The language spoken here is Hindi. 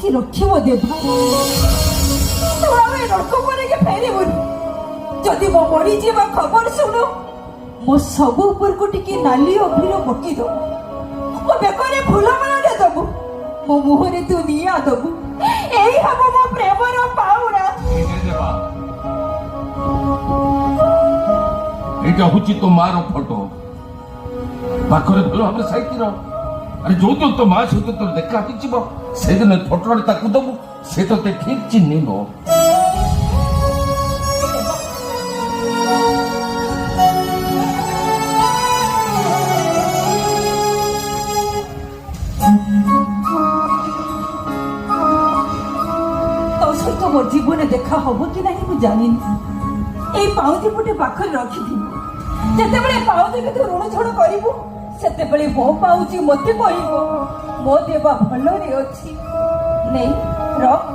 बांधिकी रखिब देवा तू आवे नरकपुरी के फेरिबुनी जदि मो मरी जीवा खबर सुनो मो सब ऊपर को टिके नाली अभिर पकी दो मो बेकरे फूलमाला दबु मो मुहरे तू निया दबु एई हब मो प्रेमर पाउरा एटा होची तो मार फोटो पाखरे भलो हमरे साइती रो अरे जो तो तो मां सहित तो देखा किछिबो से दिन फोटो ताकू दबु से तो ते ठीक चिन्हिबो तो मोर जीवन देखा हम कि नहीं मुझे जानी ये पाउती पुटे पाखर रखी थी जते बड़े पाउती के तू ऋण छड़ करिवो सेते बड़े मो पाउची मते कहइबो मो देवा भलो रे अछि नहीं रख